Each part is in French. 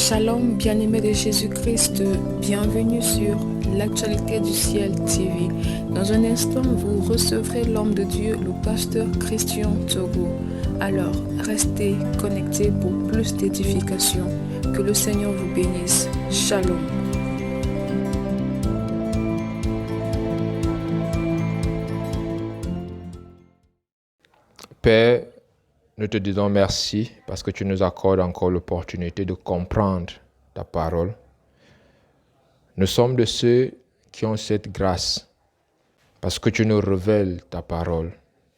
Shalom, bien-aimés de Jésus-Christ, bienvenue sur l'actualité du ciel TV. Dans un instant, vous recevrez l'homme de Dieu, le pasteur Christian Togo. Alors, restez connectés pour plus d'édification. Que le Seigneur vous bénisse. Shalom. Père, nous te disons merci parce que tu nous accordes encore l'opportunité de comprendre ta parole. Nous sommes de ceux qui ont cette grâce parce que tu nous révèles ta parole,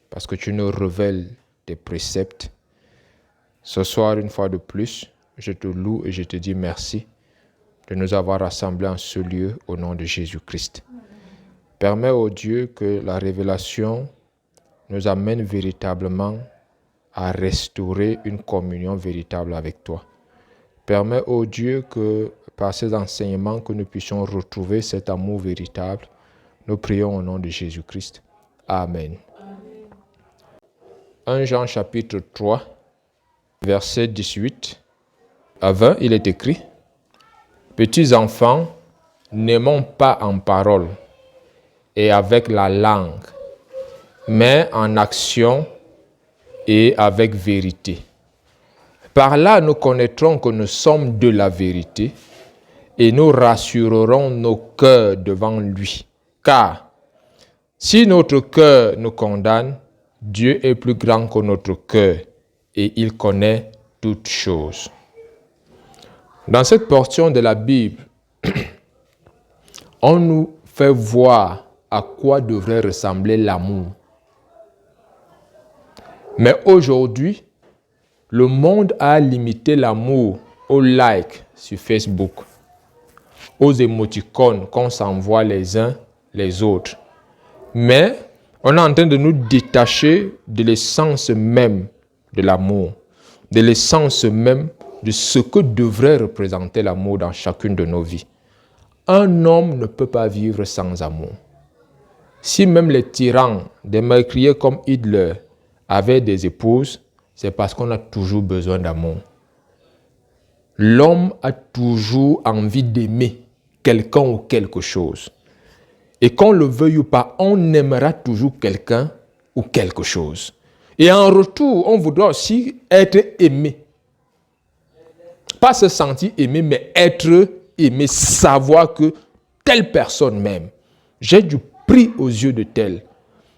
parce que tu nous révèles tes préceptes. Ce soir, une fois de plus, je te loue et je te dis merci de nous avoir rassemblés en ce lieu au nom de Jésus-Christ. Permets, ô Dieu, que la révélation nous amène véritablement à restaurer une communion véritable avec toi. Permets, ô Dieu, que par ces enseignements que nous puissions retrouver cet amour véritable. Nous prions au nom de Jésus-Christ. Amen. 1 Jean chapitre 3, verset 18 à 20, il est écrit: Petits enfants, n'aimons pas en parole et avec la langue, mais en action et avec vérité. Par là, nous connaîtrons que nous sommes de la vérité et nous rassurerons nos cœurs devant lui. Car si notre cœur nous condamne, Dieu est plus grand que notre cœur et il connaît toutes choses. Dans cette portion de la Bible, on nous fait voir à quoi devrait ressembler l'amour. Mais aujourd'hui, le monde a limité l'amour aux likes sur Facebook, aux émoticônes qu'on s'envoie les uns les autres. Mais on est en train de nous détacher de l'essence même de l'amour, de l'essence même de ce que devrait représenter l'amour dans chacune de nos vies. Un homme ne peut pas vivre sans amour. Si même les tyrans, des meurtriers comme Hitler, avaient des épouses, c'est parce qu'on a toujours besoin d'amour. L'homme a toujours envie d'aimer quelqu'un ou quelque chose. Et qu'on le veuille ou pas, on aimera toujours quelqu'un ou quelque chose. Et en retour, on voudra aussi être aimé. Pas se sentir aimé, mais être aimé, savoir que telle personne m'aime. J'ai du prix aux yeux de tel.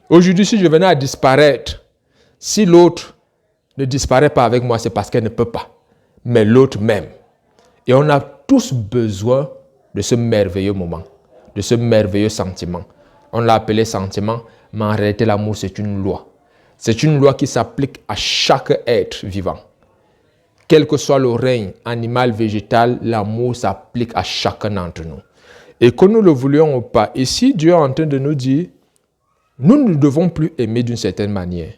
Aujourd'hui, si je venais à disparaître, si l'autre ne disparaît pas avec moi, c'est parce qu'elle ne peut pas. Mais l'autre m'aime. Et on a tous besoin de ce merveilleux moment, de ce merveilleux sentiment. On l'a appelé sentiment, mais en réalité, l'amour, c'est une loi. C'est une loi qui s'applique à chaque être vivant. Quel que soit le règne animal, végétal, l'amour s'applique à chacun d'entre nous. Et que nous le voulions ou pas, ici, Dieu est en train de nous dire, nous ne devons plus aimer d'une certaine manière.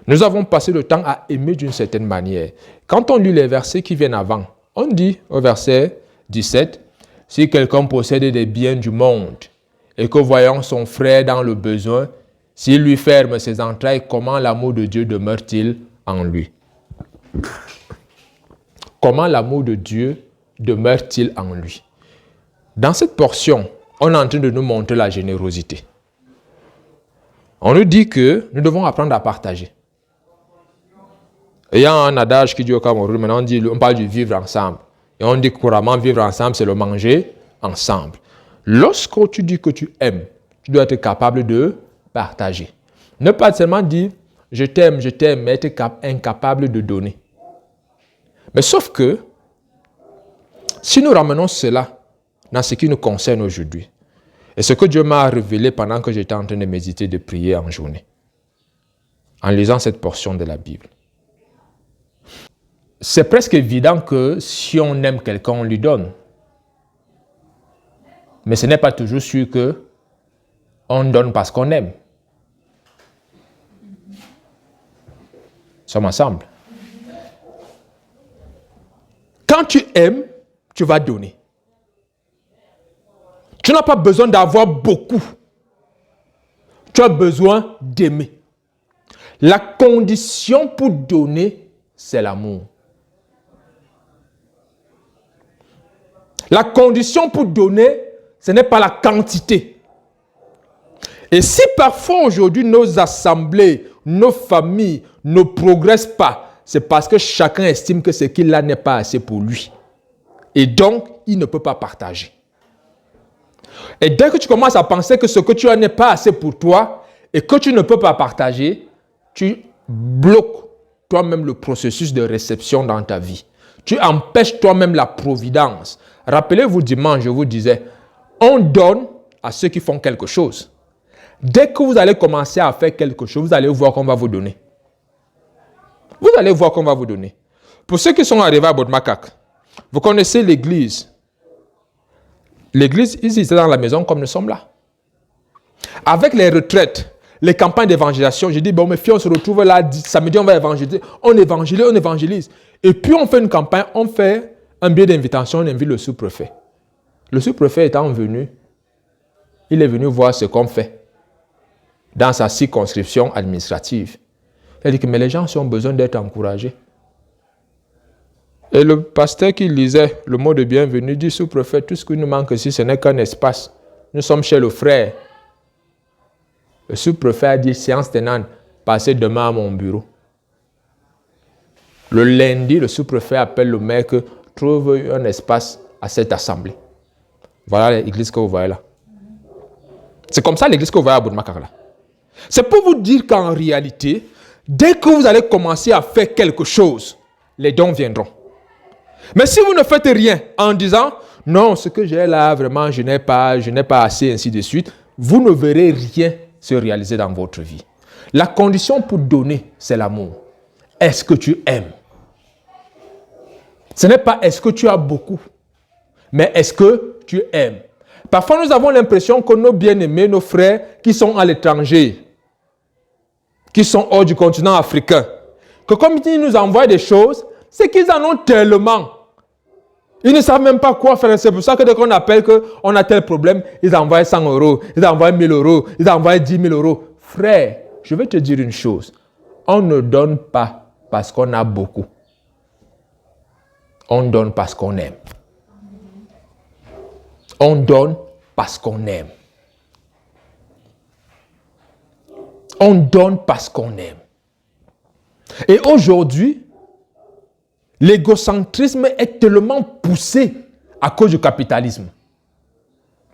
Nous avons passé le temps à aimer d'une certaine manière. Quand on lit les versets qui viennent avant, on dit au verset 17, « Si quelqu'un possède des biens du monde et que voyant son frère dans le besoin, s'il lui ferme ses entrailles, comment l'amour de Dieu demeure-t-il en lui ?» Comment l'amour de Dieu demeure-t-il en lui? Dans cette portion, on est en train de nous montrer la générosité. On nous dit que nous devons apprendre à partager. Il y a un adage qui dit au Cameroun, maintenant on parle du vivre ensemble. Et on dit couramment vivre ensemble, c'est le manger ensemble. Lorsque tu dis que tu aimes, tu dois être capable de partager. Ne pas seulement dire je t'aime, mais être incapable de donner. Mais sauf que, si nous ramenons cela dans ce qui nous concerne aujourd'hui, et ce que Dieu m'a révélé pendant que j'étais en train de méditer, de prier en journée, en lisant cette portion de la Bible, c'est presque évident que si on aime quelqu'un, on lui donne. Mais ce n'est pas toujours sûr qu'on donne parce qu'on aime. Nous sommes ensemble. Quand tu aimes, tu vas donner. Tu n'as pas besoin d'avoir beaucoup. Tu as besoin d'aimer. La condition pour donner, c'est l'amour. La condition pour donner, ce n'est pas la quantité. Et si parfois aujourd'hui nos assemblées, nos familles ne progressent pas, c'est parce que chacun estime que ce qu'il a n'est pas assez pour lui. Et donc, il ne peut pas partager. Et dès que tu commences à penser que ce que tu as n'est pas assez pour toi et que tu ne peux pas partager, tu bloques toi-même le processus de réception dans ta vie. Tu empêches toi-même la providence. Rappelez-vous dimanche, je vous disais, on donne à ceux qui font quelque chose. Dès que vous allez commencer à faire quelque chose, vous allez voir qu'on va vous donner. Vous allez voir qu'on va vous donner. Pour ceux qui sont arrivés à Bodmakak, vous connaissez l'église. L'église, ils étaient dans la maison comme nous sommes là. Avec les retraites, les campagnes d'évangélisation, j'ai dit, bon, mes filles, on se retrouve là, samedi, on va évangéliser. On évangélise. Et puis, on fait une campagne, on fait un billet d'invitation, on invite le sous-préfet. Le sous-préfet étant venu, il est venu voir ce qu'on fait dans sa circonscription administrative. Il a dit que mais les gens ont besoin d'être encouragés. Et le pasteur qui lisait le mot de bienvenue dit, sous-préfet, tout ce qui nous manque ici, ce n'est qu'un espace. Nous sommes chez le frère. Le sous-préfet a dit, séance tenante, passez demain à mon bureau. Le lundi, le sous-préfet appelle le maire que trouve un espace à cette assemblée. Voilà l'église que vous voyez là. C'est comme ça l'église que vous voyez à Bodmakak là. C'est pour vous dire qu'en réalité, dès que vous allez commencer à faire quelque chose, les dons viendront. Mais si vous ne faites rien en disant, non, ce que j'ai là, vraiment, je n'ai pas assez, ainsi de suite, vous ne verrez rien se réaliser dans votre vie. La condition pour donner, c'est l'amour. Est-ce que tu aimes? Ce n'est pas est-ce que tu as beaucoup, mais est-ce que tu aimes? Parfois, nous avons l'impression que nos bien-aimés, nos frères qui sont à l'étranger, qui sont hors du continent africain, que comme ils nous envoient des choses, c'est qu'ils en ont tellement. Ils ne savent même pas quoi faire. C'est pour ça que dès qu'on appelle qu'on a tel problème, ils envoient 100 euros, ils envoient 1000 euros, ils envoient 10 000 euros. Frère, je vais te dire une chose. On ne donne pas parce qu'on a beaucoup. On donne parce qu'on aime. On donne parce qu'on aime. On donne parce qu'on aime. Et aujourd'hui, l'égocentrisme est tellement poussé à cause du capitalisme.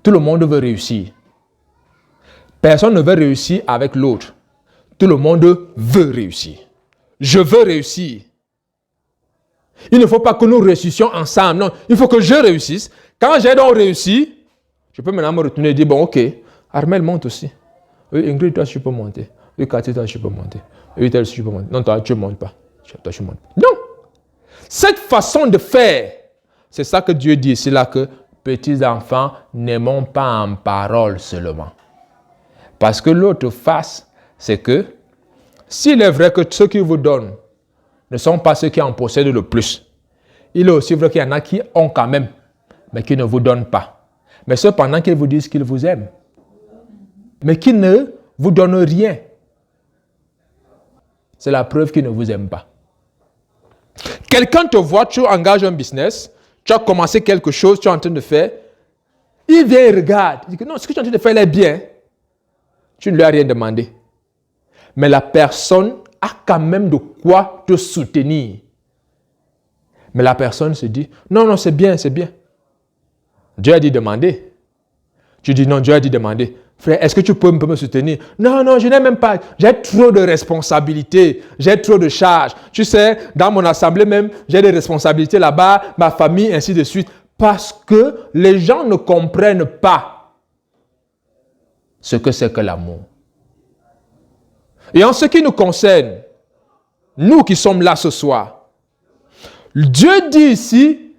Tout le monde veut réussir. Personne ne veut réussir avec l'autre. Tout le monde veut réussir. Je veux réussir. Il ne faut pas que nous réussissions ensemble. Non, il faut que je réussisse. Quand j'ai donc réussi, je peux maintenant me retourner et dire, bon, ok, Armel monte aussi. Oui, Ingrid, toi, tu peux monter. Oui, Cathy, toi, tu peux monter. Oui, toi, tu peux monter. Non, toi, tu ne montes pas. Toi, tu montes. Non. Cette façon de faire, c'est ça que Dieu dit ici là, que petits enfants, n'aimons pas en parole seulement. Parce que l'autre face, c'est que s'il est vrai que ceux qui vous donnent ne sont pas ceux qui en possèdent le plus, il est aussi vrai qu'il y en a qui ont quand même, mais qui ne vous donnent pas. Mais cependant qu'ils vous disent qu'ils vous aiment, mais qui ne vous donnent rien. C'est la preuve qu'ils ne vous aiment pas. Quelqu'un te voit, tu engages un business, tu as commencé quelque chose, tu es en train de faire, il vient et regarde, il dit que non, ce que tu es en train de faire est bien. Tu ne lui as rien demandé. Mais la personne a quand même de quoi te soutenir. Mais la personne se dit, non, non, c'est bien, c'est bien. Dieu a dit demander. Tu dis non, Dieu a dit demander. Frère, est-ce que tu peux me soutenir? Non, non, je n'ai même pas. J'ai trop de responsabilités. J'ai trop de charges. Tu sais, dans mon assemblée même, j'ai des responsabilités là-bas, ma famille, ainsi de suite. Parce que les gens ne comprennent pas ce que c'est que l'amour. Et en ce qui nous concerne, nous qui sommes là ce soir, Dieu dit ici,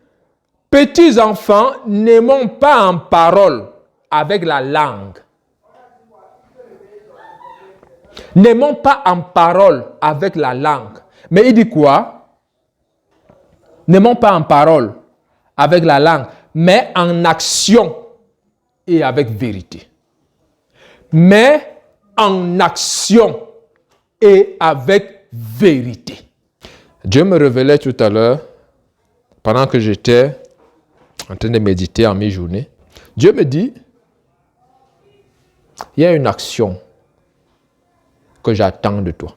petits enfants, n'aimons pas en parole avec la langue. N'aimons pas en parole avec la langue. Mais il dit quoi? N'aimons pas en parole avec la langue, mais en action et avec vérité. Mais en action et avec vérité. Dieu me révélait tout à l'heure, pendant que j'étais en train de méditer en mi-journée. Dieu me dit, il y a une action que j'attends de toi.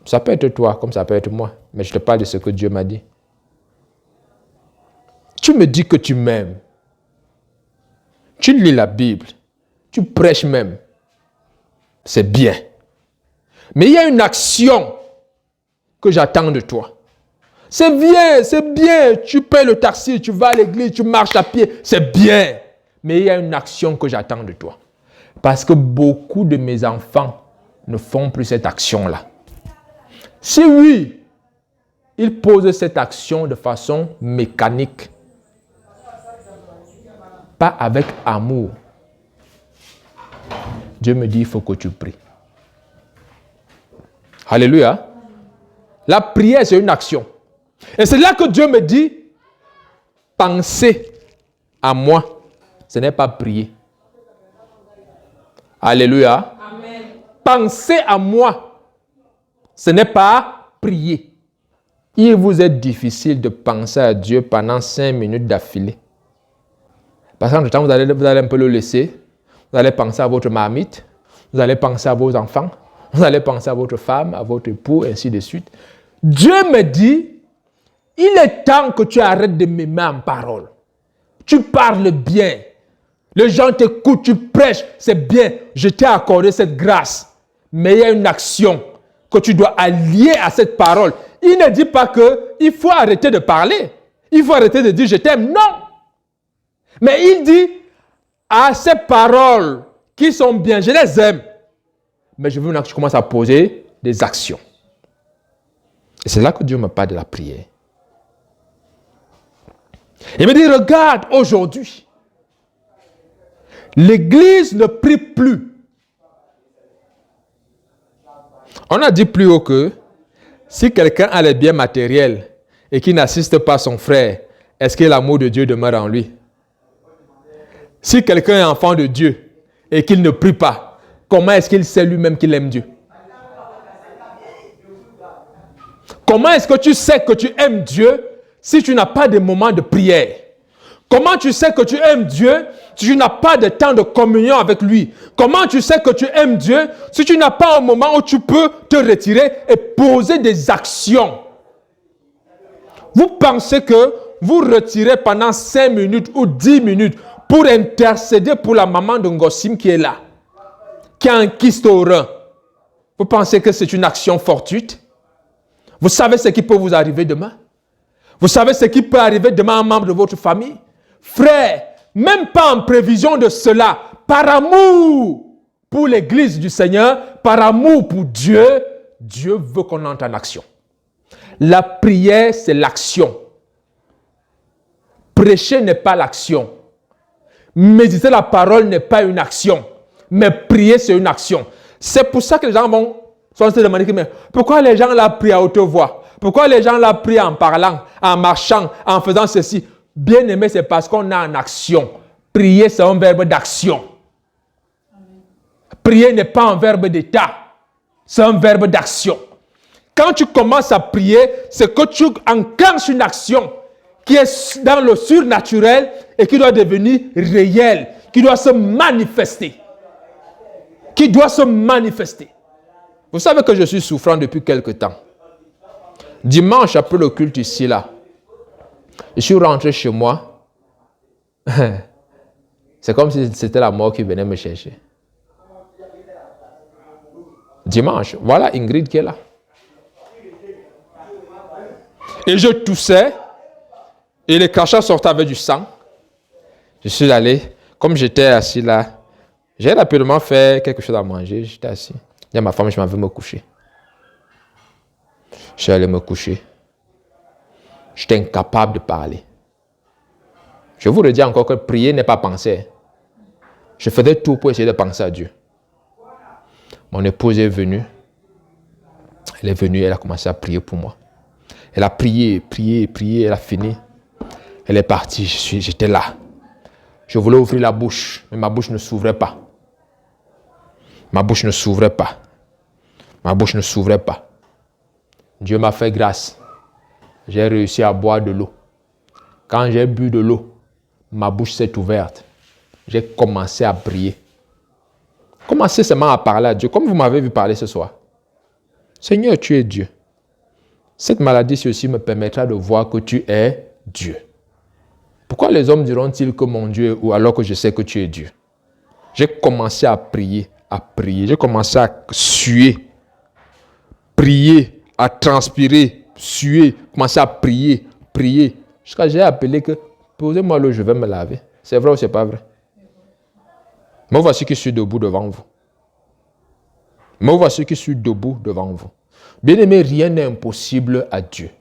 Ça peut être toi, comme ça peut être moi, mais je te parle de ce que Dieu m'a dit. Tu me dis que tu m'aimes. Tu lis la Bible. Tu prêches même. C'est bien. Mais il y a une action que j'attends de toi. C'est bien. Tu payes le taxi, tu vas à l'église, tu marches à pied. C'est bien. Mais il y a une action que j'attends de toi. Parce que beaucoup de mes enfants ne font plus cette action-là. Si oui, ils posent cette action de façon mécanique, pas avec amour. Dieu me dit, il faut que tu pries. Alléluia. La prière, c'est une action. Et c'est là que Dieu me dit, penser à moi, ce n'est pas prier. Alléluia. Amen. Penser à moi, ce n'est pas prier. Il vous est difficile de penser à Dieu pendant 5 minutes d'affilée. Parce qu'en temps, vous allez un peu le laisser. Vous allez penser à votre marmite. Vous allez penser à vos enfants. Vous allez penser à votre femme, à votre époux, ainsi de suite. Dieu me dit, il est temps que tu arrêtes de m'aimer en parole. Tu parles bien. Les gens t'écoutent, tu prêches, c'est bien. Je t'ai accordé cette grâce. Mais il y a une action que tu dois allier à cette parole. Il ne dit pas qu'il faut arrêter de parler. Il faut arrêter de dire je t'aime. Non. Mais il dit, à ces paroles qui sont bien, je les aime. Mais je veux que tu commences à poser des actions. Et c'est là que Dieu me parle de la prière. Il me dit, regarde, aujourd'hui, l'Église ne prie plus. On a dit plus haut que si quelqu'un a les biens matériels et qui n'assiste pas son frère, est-ce que l'amour de Dieu demeure en lui? Si quelqu'un est enfant de Dieu et qu'il ne prie pas, comment est-ce qu'il sait lui-même qu'il aime Dieu? Comment est-ce que tu sais que tu aimes Dieu si tu n'as pas de moment de prière? Comment tu sais que tu aimes Dieu si tu n'as pas de temps de communion avec lui? Comment tu sais que tu aimes Dieu si tu n'as pas un moment où tu peux te retirer et poser des actions? Vous pensez que vous retirez pendant 5 minutes ou 10 minutes pour intercéder pour la maman de Ngossim qui est là, qui a un kyste au rein. Vous pensez que c'est une action fortuite? Vous savez ce qui peut vous arriver demain? Vous savez ce qui peut arriver demain à un membre de votre famille? Frère, même pas en prévision de cela, par amour pour l'Église du Seigneur, par amour pour Dieu, Dieu veut qu'on entre en action. La prière, c'est l'action. Prêcher n'est pas l'action. Méditer la parole n'est pas une action. Mais prier, c'est une action. C'est pour ça que les gens vont se demander, mais pourquoi les gens la prient à haute voix? Pourquoi les gens la prient en parlant, en marchant, en faisant ceci? Bien aimé, c'est parce qu'on a en action. Prier, c'est un verbe d'action. Prier n'est pas un verbe d'état. C'est un verbe d'action. Quand tu commences à prier, c'est que tu enclenches une action qui est dans le surnaturel et qui doit devenir réelle, qui doit se manifester. Qui doit se manifester. Vous savez que je suis souffrant depuis quelque temps. Dimanche, après le culte ici, là, je suis rentré chez moi. C'est comme si c'était la mort qui venait me chercher. Dimanche, voilà Ingrid qui est là. Et je toussais, et les crachats sortaient avec du sang. Je suis allé, comme j'étais assis là, j'ai rapidement fait quelque chose à manger, j'étais assis. Il y a ma femme, je m'en vais me coucher. Je suis allé me coucher. J'étais incapable de parler. Je vous le dis encore que prier n'est pas penser. Je faisais tout pour essayer de penser à Dieu. Mon épouse est venue. Elle est venue, elle a commencé à prier pour moi. Elle a prié, elle a fini. Elle est partie, j'étais là. Je voulais ouvrir la bouche, mais ma bouche ne s'ouvrait pas. Ma bouche ne s'ouvrait pas. Ma bouche ne s'ouvrait pas. Dieu m'a fait grâce. J'ai réussi à boire de l'eau. Quand j'ai bu de l'eau, ma bouche s'est ouverte. J'ai commencé à prier. Commencez seulement à parler à Dieu, comme vous m'avez vu parler ce soir. Seigneur, tu es Dieu. Cette maladie aussi me permettra de voir que tu es Dieu. Pourquoi les hommes diront-ils que mon Dieu, ou alors que je sais que tu es Dieu? J'ai commencé à prier, J'ai commencé à suer, prier, à transpirer, suer, commencer à prier. Jusqu'à j'ai appelé que, posez-moi l'eau, je vais me laver. C'est vrai ou c'est pas vrai? Me voici qui suis debout devant vous. Bien-aimé, rien n'est impossible à Dieu.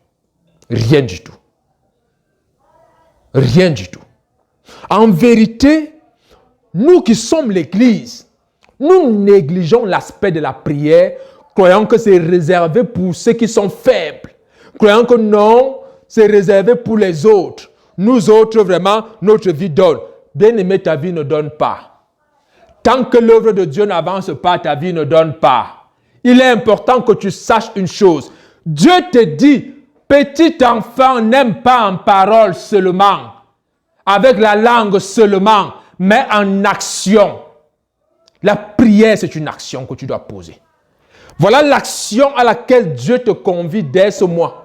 Rien du tout. Rien du tout. En vérité, nous qui sommes l'Église, nous négligeons l'aspect de la prière, croyant que c'est réservé pour ceux qui sont faibles. Croyant que non, c'est réservé pour les autres. Nous autres, vraiment, notre vie donne. Bien-aimé, ta vie ne donne pas. Tant que l'œuvre de Dieu n'avance pas, ta vie ne donne pas. Il est important que tu saches une chose. Dieu te dit, petit enfant, n'aime pas en parole seulement, avec la langue seulement, mais en action. La prière, c'est une action que tu dois poser. Voilà l'action à laquelle Dieu te convie dès ce mois.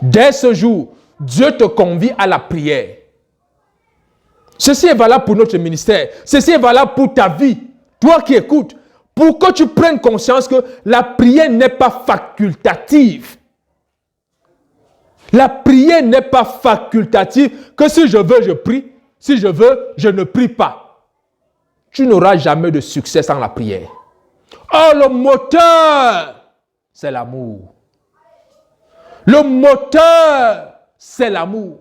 Dès ce jour, Dieu te convie à la prière. Ceci est valable pour notre ministère. Ceci est valable pour ta vie. Toi qui écoutes, pour que tu prennes conscience que la prière n'est pas facultative. La prière n'est pas facultative, que si je veux, je prie. Si je veux, je ne prie pas. Tu n'auras jamais de succès sans la prière. Oh, le moteur, c'est l'amour. Le moteur, c'est l'amour.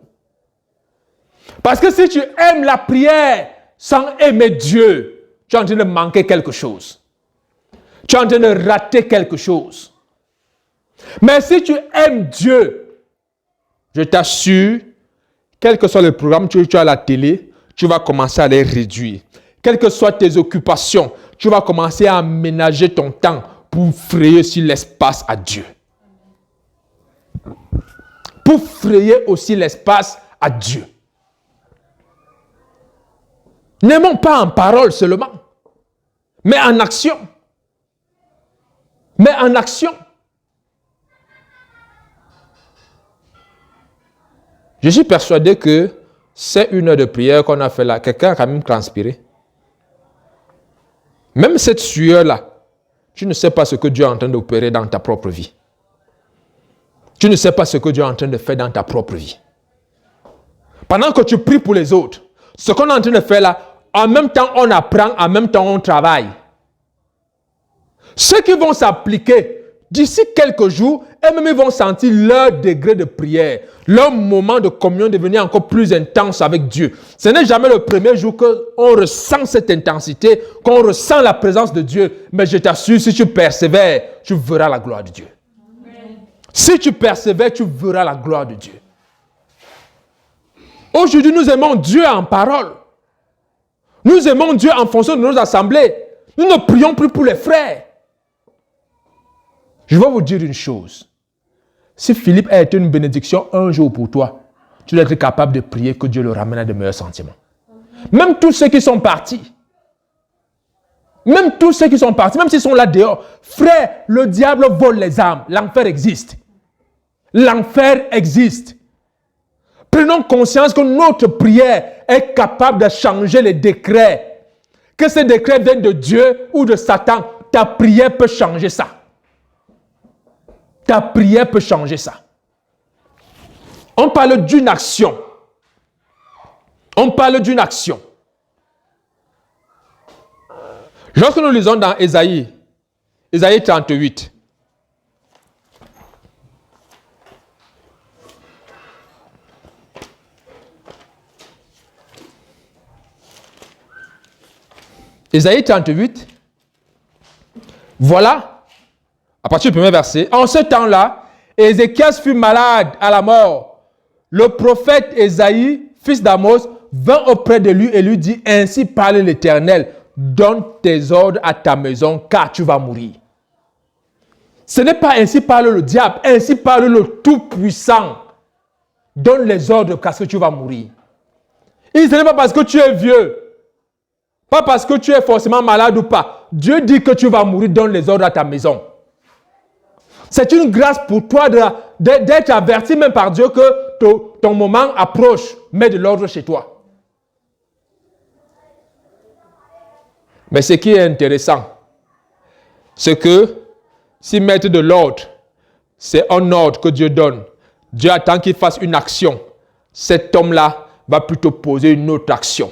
Parce que si tu aimes la prière sans aimer Dieu, tu es en train de manquer quelque chose. Tu es en train de rater quelque chose. Mais si tu aimes Dieu, je t'assure, quel que soit le programme que tu as à la télé, tu vas commencer à les réduire. Quelles que soient tes occupations, tu vas commencer à aménager ton temps pour frayer aussi l'espace à Dieu. Pour frayer aussi l'espace à Dieu. N'aimons pas en parole seulement, mais en action. Mais en action. Je suis persuadé que c'est une heure de prière qu'on a fait là. Quelqu'un a quand même transpiré. Même cette sueur-là, tu ne sais pas ce que Dieu est en train d'opérer dans ta propre vie. Tu ne sais pas ce que Dieu est en train de faire dans ta propre vie. Pendant que tu pries pour les autres, ce qu'on est en train de faire là, en même temps on apprend, en même temps on travaille. Ceux qui vont s'appliquer d'ici quelques jours, eux-mêmes ils vont sentir leur degré de prière, leur moment de communion devenir encore plus intense avec Dieu. Ce n'est jamais le premier jour qu'on ressent cette intensité, qu'on ressent la présence de Dieu. Mais je t'assure, si tu persévères, tu verras la gloire de Dieu. Amen. Si tu persévères, tu verras la gloire de Dieu. Aujourd'hui, nous aimons Dieu en parole. Nous aimons Dieu en fonction de nos assemblées. Nous ne prions plus pour les frères. Je vais vous dire une chose. Si Philippe a été une bénédiction un jour pour toi, tu dois être capable de prier que Dieu le ramène à de meilleurs sentiments. Même tous ceux qui sont partis, même s'ils sont là dehors, frère, le diable vole les âmes. L'enfer existe. L'enfer existe. Prenons conscience que notre prière est capable de changer les décrets. Que ces décrets viennent de Dieu ou de Satan, ta prière peut changer ça. Ta prière peut changer ça. On parle d'une action. On parle d'une action. Lorsque nous lisons dans Ésaïe 38, Ésaïe 38, voilà, à partir du premier verset, en ce temps-là, Ézéchias fut malade à la mort. Le prophète Ésaïe, fils d'Amos, vint auprès de lui et lui dit, ainsi parle l'Éternel, donne tes ordres à ta maison, car tu vas mourir. Ce n'est pas ainsi parle le diable, ainsi parle le Tout-Puissant. donne les ordres parce que tu vas mourir. Ce n'est pas parce que tu es vieux, pas parce que tu es forcément malade ou pas. Dieu dit que tu vas mourir, donne les ordres à ta maison. C'est une grâce pour toi d'être averti même par Dieu que ton moment approche. Mets de l'ordre chez toi. Mais ce qui est intéressant, c'est que si mettre de l'ordre, c'est un ordre que Dieu donne. Dieu attend qu'il fasse une action. Cet homme-là va plutôt poser une autre action.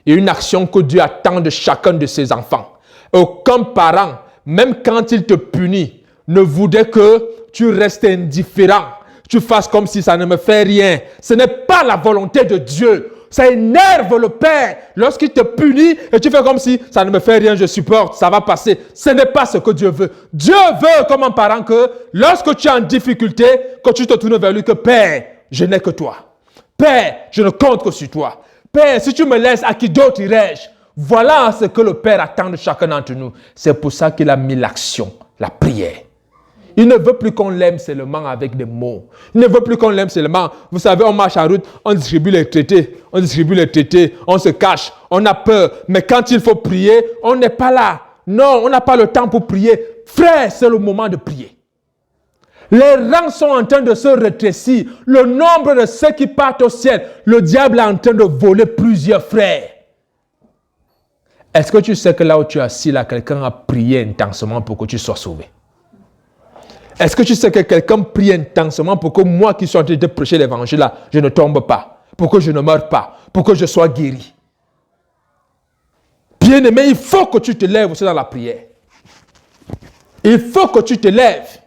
Et une action que Dieu attend de chacun de ses enfants. Aucun parent, même quand il te punit, ne voudrait que tu restes indifférent. Tu fasses comme si ça ne me fait rien. Ce n'est pas la volonté de Dieu. Ça énerve le Père lorsqu'il te punit et tu fais comme si ça ne me fait rien, je supporte, ça va passer. Ce n'est pas ce que Dieu veut. Dieu veut comme un parent que lorsque tu es en difficulté, que tu te tournes vers lui que Père, je n'ai que toi. Père, je ne compte que sur toi. Père, si tu me laisses, à qui d'autre irai-je? Voilà ce que le Père attend de chacun d'entre nous. C'est pour ça qu'il a mis l'action, la prière. Il ne veut plus qu'on l'aime seulement avec des mots. Il ne veut plus qu'on l'aime seulement. Vous savez, on marche en route, on distribue les traités, on se cache, on a peur. Mais quand il faut prier, on n'est pas là. Non, on n'a pas le temps pour prier. Frère, c'est le moment de prier. Les rangs sont en train de se rétrécir. Le nombre de ceux qui partent au ciel, le diable est en train de voler plusieurs frères. Est-ce que tu sais que là où tu es assis, là, quelqu'un a prié intensement pour que tu sois sauvé? Est-ce que tu sais que quelqu'un prie intensement pour que moi qui suis en train de prêcher l'évangile là, je ne tombe pas, pour que je ne meure pas, pour que je sois guéri? Bien-aimé, il faut que tu te lèves aussi dans la prière. Il faut que tu te lèves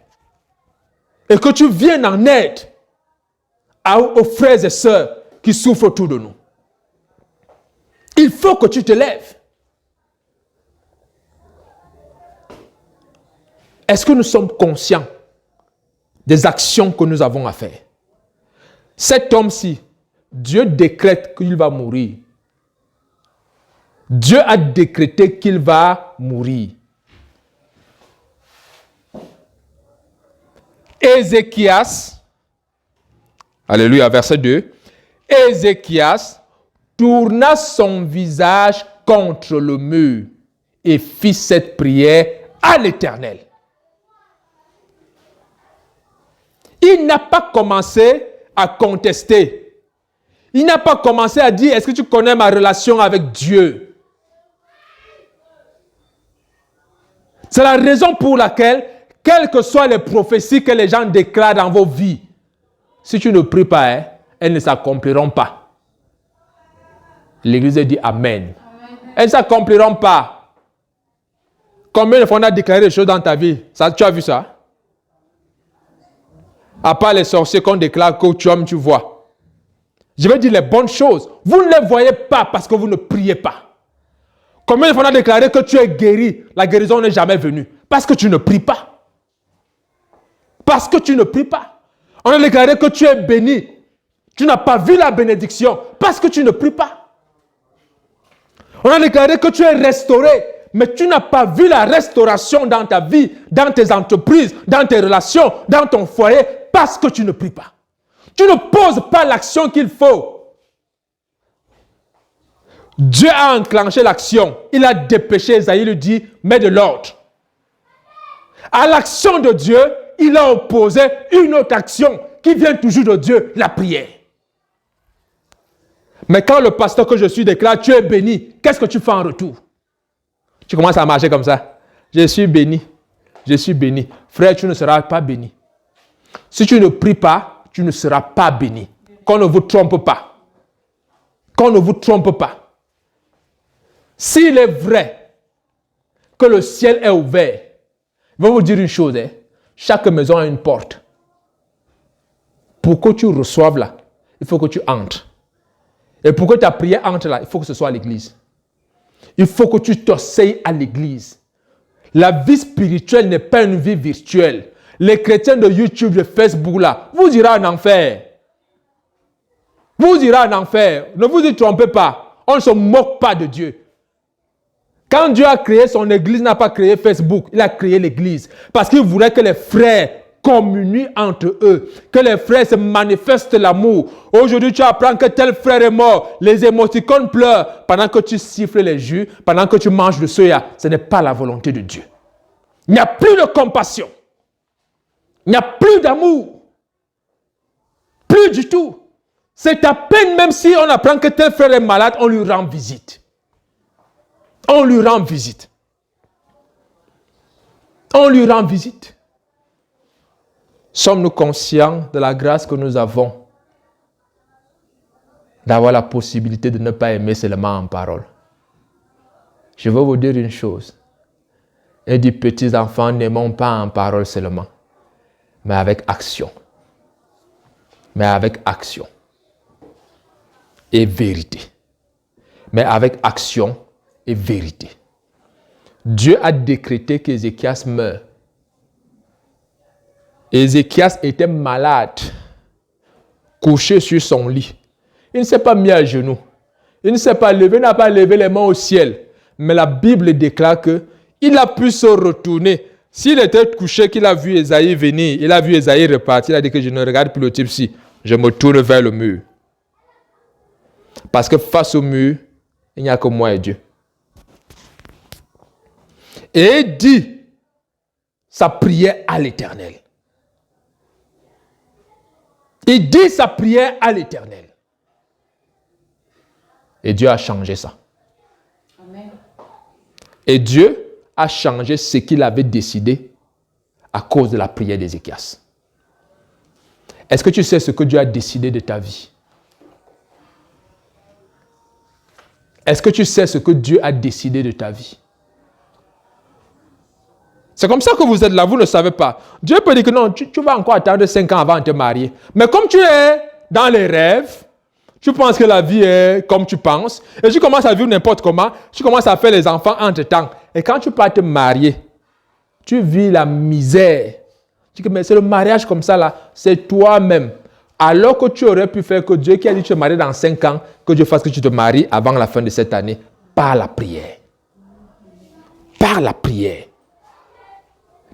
et que tu viennes en aide aux frères et sœurs qui souffrent autour de nous. Il faut que tu te lèves. Est-ce que nous sommes conscients des actions que nous avons à faire? Cet homme-ci, Dieu décrète qu'il va mourir. Dieu a décrété qu'il va mourir. Ézéchias, alléluia, verset 2. Ézéchias tourna son visage contre le mur et fit cette prière à l'Éternel. Il n'a pas commencé à contester. Il n'a pas commencé à dire, est-ce que tu connais ma relation avec Dieu? C'est la raison pour laquelle, quelles que soient les prophéties que les gens déclarent dans vos vies, si tu ne pries pas, elles ne s'accompliront pas. L'Église dit Amen. Elles ne s'accompliront pas. Combien de fois on a déclaré des choses dans ta vie? Ça, tu as vu ça? À part les sorciers qu'on déclare que tu aimes, tu vois. Je veux dire les bonnes choses. Vous ne les voyez pas parce que vous ne priez pas. Combien de fois on a déclaré que tu es guéri? La guérison n'est jamais venue. Parce que tu ne pries pas. Parce que tu ne pries pas. On a déclaré que tu es béni. Tu n'as pas vu la bénédiction. Parce que tu ne pries pas. On a déclaré que tu es restauré. Mais tu n'as pas vu la restauration dans ta vie, dans tes entreprises, dans tes relations, dans ton foyer, parce que tu ne pries pas. Tu ne poses pas l'action qu'il faut. Dieu a enclenché l'action. Il a dépêché Esaïe, il lui dit, mets de l'ordre. À l'action de Dieu, il a opposé une autre action qui vient toujours de Dieu, la prière. Mais quand le pasteur que je suis déclare, tu es béni, qu'est-ce que tu fais en retour? Tu commences à marcher comme ça. Je suis béni. Je suis béni. Frère, tu ne seras pas béni. Si tu ne pries pas, tu ne seras pas béni. Qu'on ne vous trompe pas. Qu'on ne vous trompe pas. S'il est vrai que le ciel est ouvert, je vais vous dire une chose. Chaque maison a une porte. Pour que tu reçoives là, il faut que tu entres. Et pour que ta prière entre là, il faut que ce soit à l'église. Il faut que tu t'asseyes à l'église. La vie spirituelle n'est pas une vie virtuelle. Les chrétiens de YouTube, de Facebook là, vous irez en enfer. Vous irez en enfer. Ne vous y trompez pas. On ne se moque pas de Dieu. Quand Dieu a créé son église, il n'a pas créé Facebook. Il a créé l'église. Parce qu'il voulait que les frères communient entre eux, que les frères se manifestent l'amour. Aujourd'hui, tu apprends que tel frère est mort, les émoticônes pleurent pendant que tu siffles les jus, pendant que tu manges le soya. Ce n'est pas la volonté de Dieu. Il n'y a plus de compassion. Il n'y a plus d'amour. Plus du tout. C'est à peine, même si on apprend que tel frère est malade, on lui rend visite. On lui rend visite. On lui rend visite. Sommes-nous conscients de la grâce que nous avons d'avoir la possibilité de ne pas aimer seulement en parole? Je veux vous dire une chose. Et dit, petits enfants, n'aimons pas en parole seulement, mais avec action. Mais avec action. Et vérité. Mais avec action et vérité. Dieu a décrété qu'Ézéchias meure. Ézéchias était malade, couché sur son lit. Il ne s'est pas mis à genoux. Il ne s'est pas levé, il n'a pas levé les mains au ciel. Mais la Bible déclare qu'il a pu se retourner. S'il était couché, qu'il a vu Esaïe venir, il a vu Esaïe repartir, il a dit que je ne regarde plus le type-ci, je me tourne vers le mur. Parce que face au mur, il n'y a que moi et Dieu. Et il dit sa prière à l'Éternel. Il dit sa prière à l'Éternel. Et Dieu a changé ça. Amen. Et Dieu a changé ce qu'il avait décidé à cause de la prière d'Ézéchias. Est-ce que tu sais ce que Dieu a décidé de ta vie? Est-ce que tu sais ce que Dieu a décidé de ta vie? C'est comme ça que vous êtes là, vous ne savez pas. Dieu peut dire que non, tu vas encore attendre 5 ans avant de te marier. Mais comme tu es dans les rêves, tu penses que la vie est comme tu penses, et tu commences à vivre n'importe comment, tu commences à faire les enfants entre-temps. Et quand tu pars te marier, tu vis la misère. Tu dis que mais c'est le mariage comme ça là, c'est toi-même. Alors que tu aurais pu faire que Dieu qui a dit que tu te maries dans 5 ans, que Dieu fasse que tu te maries avant la fin de cette année, par la prière. Par la prière.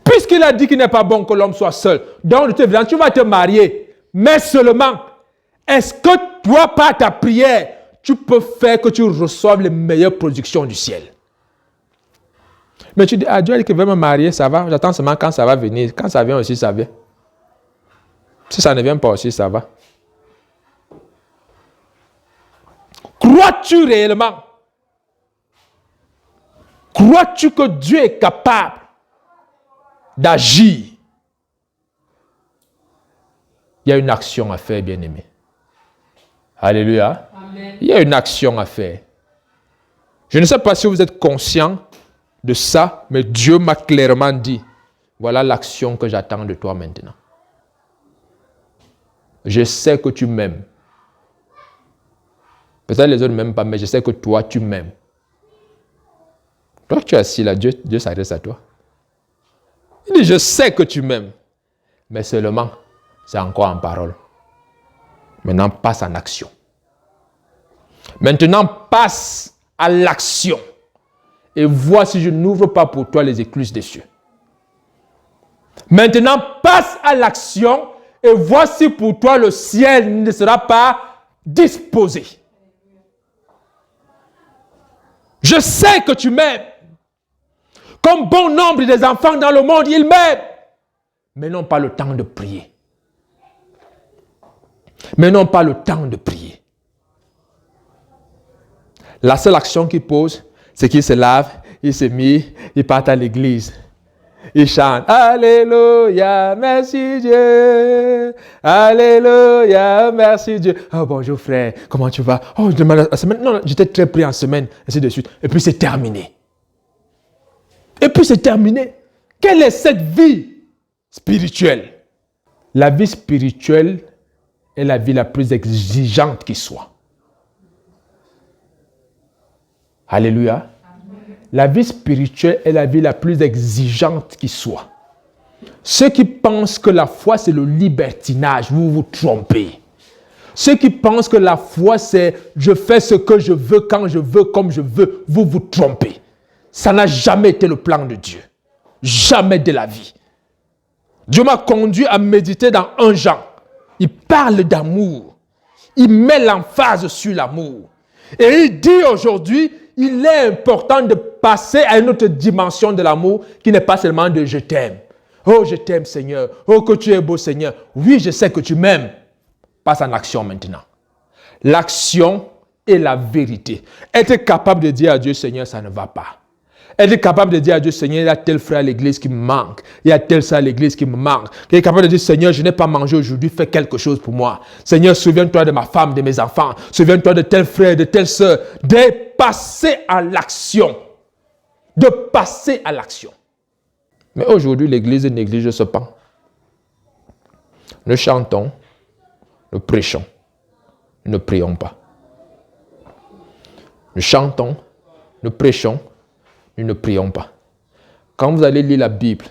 Puisqu'il a dit qu'il n'est pas bon que l'homme soit seul, donc tu vas te marier, mais seulement, est-ce que toi, par ta prière, tu peux faire que tu reçoives les meilleures productions du ciel? Mais tu dis, ah, Dieu a dit qu'il veut me marier, ça va, j'attends seulement quand ça va venir. Quand ça vient aussi, ça vient. Si ça ne vient pas aussi, ça va. Crois-tu réellement? Crois-tu que Dieu est capable d'agir? Il y a une action à faire, bien-aimé. Alléluia. Amen. Il y a une action à faire. Je ne sais pas si vous êtes conscient de ça, mais Dieu m'a clairement dit, voilà l'action que j'attends de toi maintenant. Je sais que tu m'aimes. Peut-être les autres ne m'aiment pas, mais je sais que toi, tu m'aimes. Toi, tu es assis là, Dieu s'adresse à toi. Il dit, je sais que tu m'aimes, mais seulement, c'est encore en parole. Maintenant, passe en action. Maintenant, passe à l'action. Et vois si je n'ouvre pas pour toi les écluses des cieux. Maintenant, passe à l'action et vois si pour toi le ciel ne sera pas disposé. Je sais que tu m'aimes. Comme bon nombre des enfants dans le monde, ils m'aiment. Mais n'ont pas le temps de prier. Mais n'ont pas le temps de prier. La seule action qu'ils posent, c'est qu'ils se lavent, ils se mirent, ils partent à l'église. Ils chantent Alléluia, merci Dieu. Alléluia, merci Dieu. Oh bonjour frère, comment tu vas? Oh, la semaine, non, j'étais très pris en semaine, ainsi de suite. Et puis c'est terminé. Et puis c'est terminé. Quelle est cette vie spirituelle? La vie spirituelle est la vie la plus exigeante qui soit. Alléluia. La vie spirituelle est la vie la plus exigeante qui soit. Ceux qui pensent que la foi c'est le libertinage, vous vous trompez. Ceux qui pensent que la foi c'est je fais ce que je veux, quand je veux, comme je veux, vous vous trompez. Ça n'a jamais été le plan de Dieu. Jamais de la vie. Dieu m'a conduit à méditer dans 1 Jean. Il parle d'amour. Il met l'emphase sur l'amour. Et il dit aujourd'hui, il est important de passer à une autre dimension de l'amour qui n'est pas seulement de je t'aime. Oh, je t'aime Seigneur. Oh, que tu es beau Seigneur. Oui, je sais que tu m'aimes. Passe en action maintenant. L'action est la vérité. Être capable de dire à Dieu, Seigneur, ça ne va pas. Être capable de dire à Dieu, Seigneur, il y a tel frère à l'église qui me manque. Il y a tel ça à l'église qui me manque. Il est capable de dire, Seigneur, je n'ai pas mangé aujourd'hui, fais quelque chose pour moi. Seigneur, souviens-toi de ma femme, de mes enfants. Souviens-toi de tel frère, de telle sœur. De passer à l'action. De passer à l'action. Mais aujourd'hui, l'église néglige ce pan. Nous chantons, nous prêchons, nous ne prions pas. Nous chantons, nous prêchons, nous ne prions pas. Quand vous allez lire la Bible,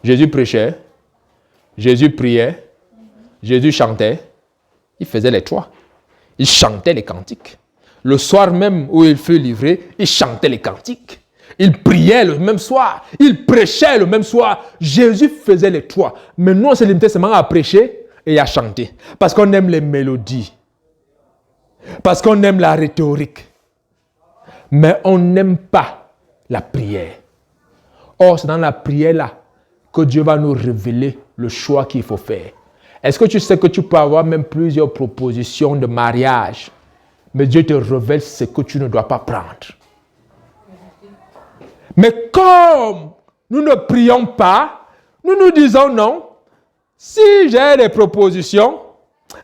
Jésus prêchait, Jésus priait, Jésus chantait, il faisait les trois. Il chantait les cantiques. Le soir même où il fut livré, il chantait les cantiques. Il priait le même soir, il prêchait le même soir. Jésus faisait les trois. Mais nous, on s'est limité seulement à prêcher et à chanter. Parce qu'on aime les mélodies. Parce qu'on aime la rhétorique. Mais on n'aime pas la prière. Or, c'est dans la prière-là que Dieu va nous révéler le choix qu'il faut faire. Est-ce que tu sais que tu peux avoir même plusieurs propositions de mariage, mais Dieu te révèle ce que tu ne dois pas prendre. Mais comme nous ne prions pas, nous nous disons non. Si j'ai des propositions,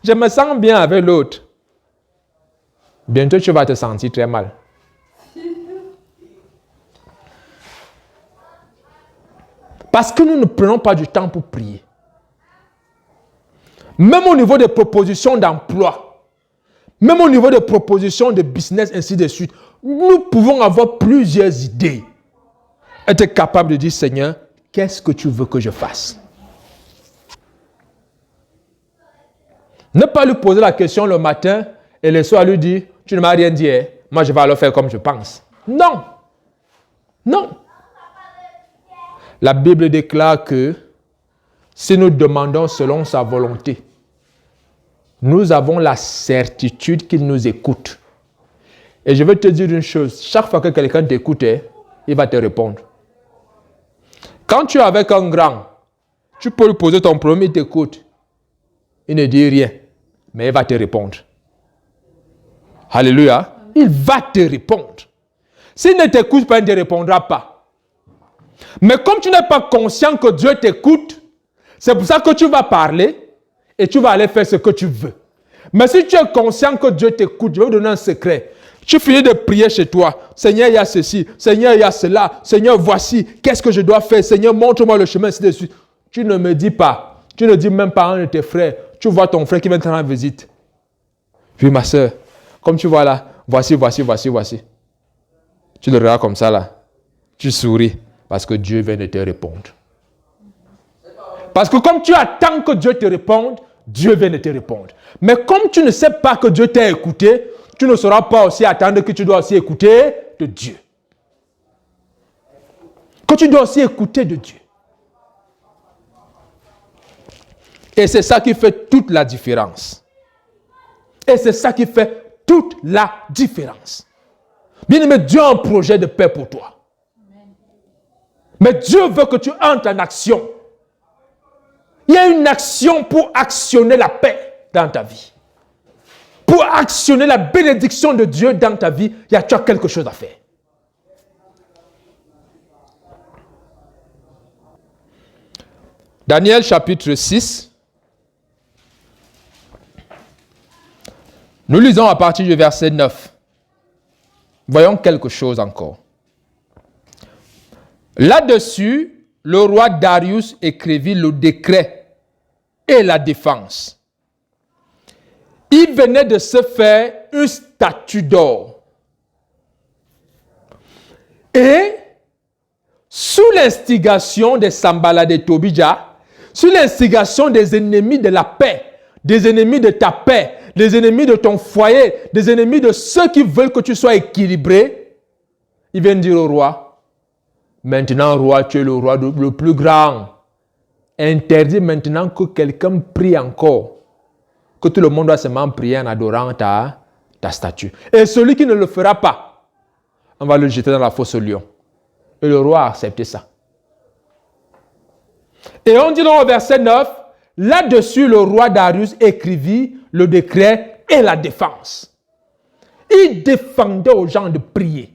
je me sens bien avec l'autre. Bientôt, tu vas te sentir très mal. Parce que nous ne prenons pas du temps pour prier. Même au niveau des propositions d'emploi, même au niveau des propositions de business, ainsi de suite, nous pouvons avoir plusieurs idées. Être capable de dire, Seigneur, qu'est-ce que tu veux que je fasse? Ne pas lui poser la question le matin et le soir lui dire, tu ne m'as rien dit, hein? Moi je vais alors faire comme je pense. Non. Non. La Bible déclare que si nous demandons selon sa volonté, nous avons la certitude qu'il nous écoute. Et je vais te dire une chose, chaque fois que quelqu'un t'écoute, il va te répondre. Quand tu es avec un grand, tu peux lui poser ton problème, il t'écoute. Il ne dit rien, mais il va te répondre. Alléluia. Il va te répondre. S'il ne t'écoute pas, il ne te répondra pas. Mais comme tu n'es pas conscient que Dieu t'écoute, c'est pour ça que tu vas parler et tu vas aller faire ce que tu veux. Mais si tu es conscient que Dieu t'écoute, je vais vous donner un secret. Tu finis de prier chez toi. Seigneur, il y a ceci. Seigneur, il y a cela. Seigneur, voici. Qu'est-ce que je dois faire? Seigneur, montre-moi le chemin, ainsi de suite. Tu ne me dis pas. Tu ne dis même pas à un de tes frères. Tu vois ton frère qui vient te rendre visite. Puis ma soeur, comme tu vois là, voici. Tu le regardes comme ça là. Tu souris. Parce que Dieu vient de te répondre. Parce que comme tu attends que Dieu te réponde, Dieu vient de te répondre. Mais comme tu ne sais pas que Dieu t'a écouté, tu ne sauras pas aussi attendre que tu dois aussi écouter de Dieu. Que tu dois aussi écouter de Dieu. Et c'est ça qui fait toute la différence. Et c'est ça qui fait toute la différence. Bien-aimé, Dieu a un projet de paix pour toi. Mais Dieu veut que tu entres en action. Il y a une action pour actionner la paix dans ta vie. Pour actionner la bénédiction de Dieu dans ta vie, tu as quelque chose à faire. Daniel chapitre 6. Nous lisons à partir du verset 9. Voyons quelque chose encore. Là-dessus, le roi Darius écrivit le décret et la défense. Il venait de se faire une statue d'or. Et, sous l'instigation des Sanballat et Tobija, sous l'instigation des ennemis de la paix, des ennemis de ta paix, des ennemis de ton foyer, des ennemis de ceux qui veulent que tu sois équilibré, il vient dire au roi, maintenant, roi, tu es le roi le plus grand. interdit maintenant que quelqu'un prie encore, que tout le monde doit seulement prier en adorant ta statue. Et celui qui ne le fera pas, on va le jeter dans la fosse au lion. Et le roi a accepté ça. Et on dit dans le verset 9, là-dessus le roi Darius écrivit le décret et la défense. Il défendait aux gens de prier.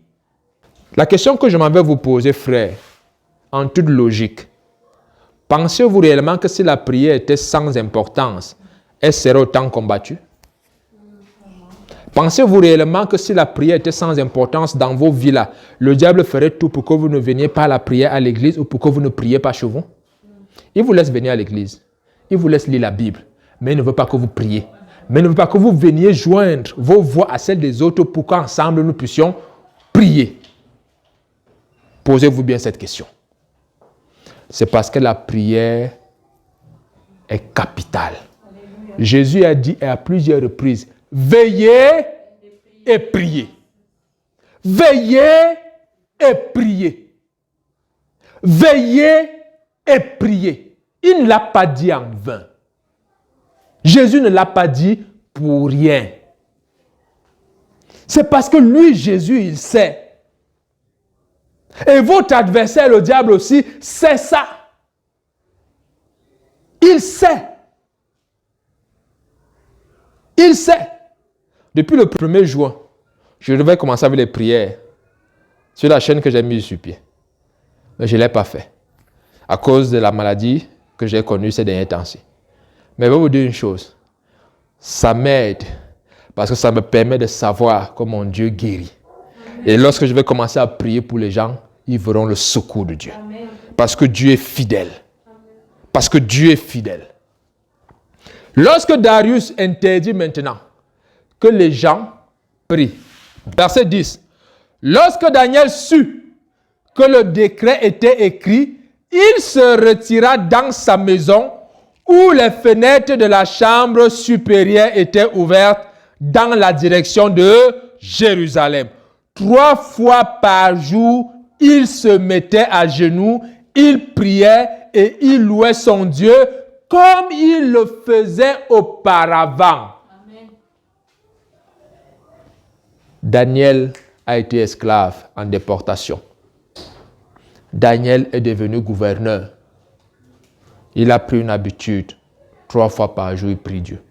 La question que je m'en vais vous poser, frère, en toute logique, pensez-vous réellement que si la prière était sans importance, elle serait autant combattue? Pensez-vous réellement que si la prière était sans importance dans vos vies là, le diable ferait tout pour que vous ne veniez pas à la prière à l'église ou pour que vous ne priez pas chez vous? Il vous laisse venir à l'église. Il vous laisse lire la Bible. Mais il ne veut pas que vous priez. Mais il ne veut pas que vous veniez joindre vos voix à celles des autres pour qu'ensemble nous puissions prier. Posez-vous bien cette question. C'est parce que la prière est capitale. Jésus a dit à plusieurs reprises, veillez et priez. Veillez et priez. Veillez et priez. Il ne l'a pas dit en vain. Jésus ne l'a pas dit pour rien. C'est parce que lui, Jésus, il sait. Et votre adversaire, le diable aussi, sait ça. Il sait. Il sait. Depuis le 1er juin, je devais commencer avec les prières sur la chaîne que j'ai mise sur pied. Mais je ne l'ai pas fait. À cause de la maladie que j'ai connue ces derniers temps-ci. Mais je vais vous dire une chose. Ça m'aide. Parce que ça me permet de savoir que mon Dieu guérit. Et lorsque je vais commencer à prier pour les gens, ils verront le secours de Dieu. Amen. Parce que Dieu est fidèle. Amen. Parce que Dieu est fidèle. Lorsque Darius interdit maintenant que les gens prient. Verset 10. Lorsque Daniel sut que le décret était écrit, il se retira dans sa maison où les fenêtres de la chambre supérieure étaient ouvertes dans la direction de Jérusalem. 3 fois par jour, il se mettait à genoux, il priait et il louait son Dieu comme il le faisait auparavant. Amen. Daniel a été esclave en déportation. Daniel est devenu gouverneur. Il a pris une habitude. 3 fois par jour, il prie Dieu.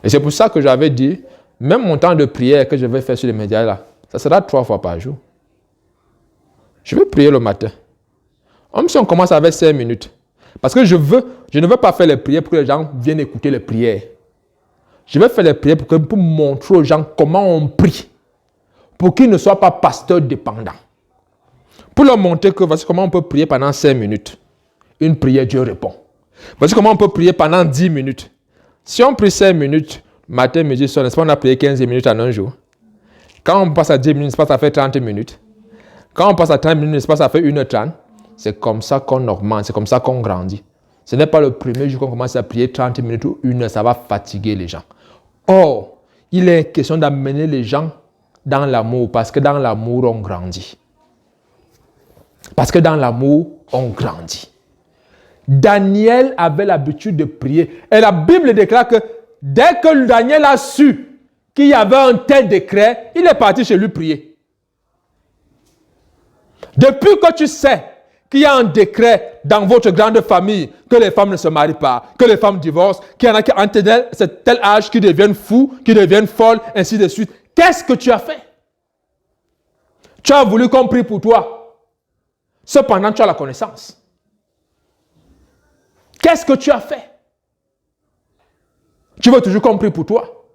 Et c'est pour ça que j'avais dit, même mon temps de prière que je vais faire sur les médias là, ça sera 3 fois par jour. Je vais prier le matin. Même si on commence avec 5 minutes. Parce que je ne veux pas faire les prières pour que les gens viennent écouter les prières. Je vais faire les prières pour montrer aux gens comment on prie. Pour qu'ils ne soient pas pasteurs dépendants. Pour leur montrer que voici comment on peut prier pendant 5 minutes. Une prière, Dieu répond. Voici comment on peut prier pendant 10 minutes. Si on prie 5 minutes, matin, midi, soir, n'est-ce pas, on a prié 15 minutes en un jour. Quand on passe à 10 minutes, n'est-ce pas, ça fait 30 minutes. Quand on passe à 30 minutes, n'est-ce pas, ça fait 1h30. C'est comme ça qu'on augmente, c'est comme ça qu'on grandit. Ce n'est pas le premier jour qu'on commence à prier 30 minutes ou 1 heure, ça va fatiguer les gens. Or, il est question d'amener les gens dans l'amour, parce que dans l'amour, on grandit. Parce que dans l'amour, on grandit. Daniel avait l'habitude de prier. Et la Bible déclare que dès que Daniel a su qu'il y avait un tel décret, il est parti chez lui prier. Depuis que tu sais qu'il y a un décret dans votre grande famille, que les femmes ne se marient pas, que les femmes divorcent, qu'il y en a qui, entre tel âge, qui deviennent fous, qui deviennent folles, ainsi de suite, qu'est-ce que tu as fait? Tu as voulu qu'on prie pour toi. Cependant, tu as la connaissance. Qu'est-ce que tu as fait? Tu veux toujours qu'on prie pour toi?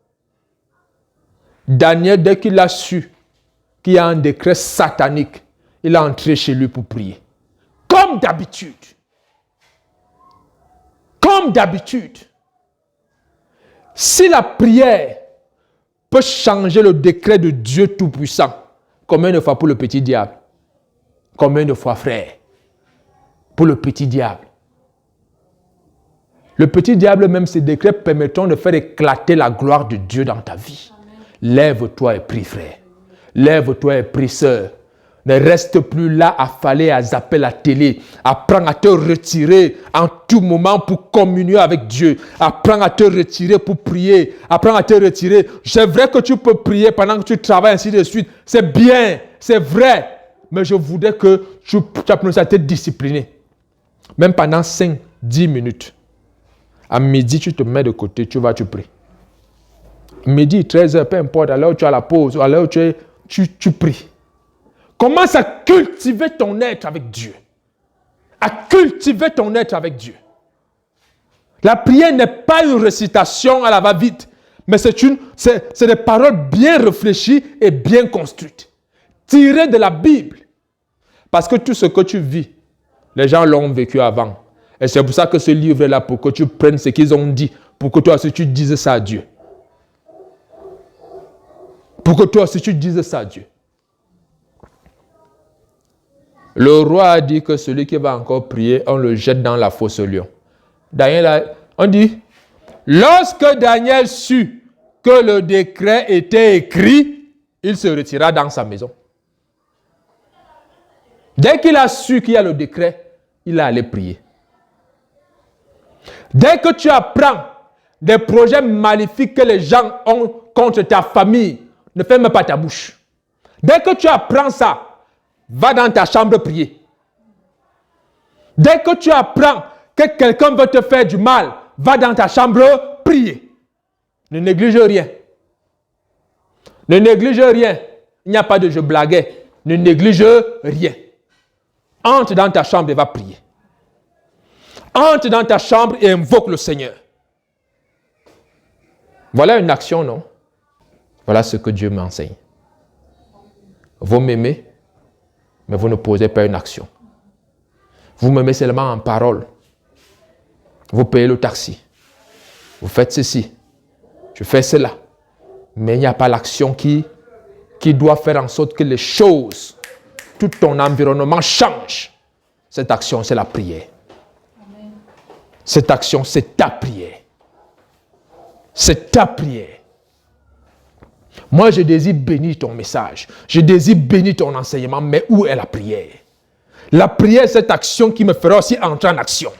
Daniel, dès qu'il a su qu'il y a un décret satanique, il est entré chez lui pour prier. Comme d'habitude. Comme d'habitude. Si la prière peut changer le décret de Dieu Tout-Puissant, combien de fois pour le petit diable? Combien de fois, frère? Pour le petit diable. Le petit diable, même ses décrets permettront de faire éclater la gloire de Dieu dans ta vie. Amen. Lève-toi et prie, frère. Lève-toi et prie, sœur. Ne reste plus là à fallait à zapper la télé. Apprends à te retirer en tout moment pour communier avec Dieu. Apprends à te retirer pour prier. Apprends à te retirer. C'est vrai que tu peux prier pendant que tu travailles, ainsi de suite. C'est bien, c'est vrai. Mais je voudrais que tu apprennes à te discipliner. Même pendant 5-10 minutes. À midi, tu te mets de côté, tu pries. Midi, 13h, peu importe, à l'heure où tu as la pause, à l'heure où tu pries. Commence à cultiver ton être avec Dieu. À cultiver ton être avec Dieu. La prière n'est pas une récitation à la va-vite, mais c'est des paroles bien réfléchies et bien construites. Tirées de la Bible. Parce que tout ce que tu vis, les gens l'ont vécu avant. Et c'est pour ça que ce livre est là, pour que tu prennes ce qu'ils ont dit, pour que toi aussi tu dises ça à Dieu. Pour que toi aussi tu dises ça à Dieu. Le roi a dit que celui qui va encore prier, on le jette dans la fosse au lion. On dit, lorsque Daniel sut que le décret était écrit, il se retira dans sa maison. Dès qu'il a su qu'il y a le décret, il est allé prier. Dès que tu apprends des projets maléfiques que les gens ont contre ta famille, ne ferme pas ta bouche. Dès que tu apprends ça, va dans ta chambre prier. Dès que tu apprends que quelqu'un veut te faire du mal, va dans ta chambre prier. Ne néglige rien. Ne néglige rien. Il n'y a pas de je blaguais. Ne néglige rien. Entre dans ta chambre et va prier. Entre dans ta chambre et invoque le Seigneur. Voilà une action, non? Voilà ce que Dieu m'enseigne. Vous m'aimez, mais vous ne posez pas une action. Vous m'aimez seulement en parole. Vous payez le taxi. Vous faites ceci. Je fais cela. Mais il n'y a pas l'action qui doit faire en sorte que les choses, tout ton environnement change. Cette action, c'est la prière. Amen. Cette action, c'est ta prière. C'est ta prière. Moi, je désire bénir ton message. Je désire bénir ton enseignement. Mais où est la prière? La prière, c'est cette action qui me fera aussi entrer en action.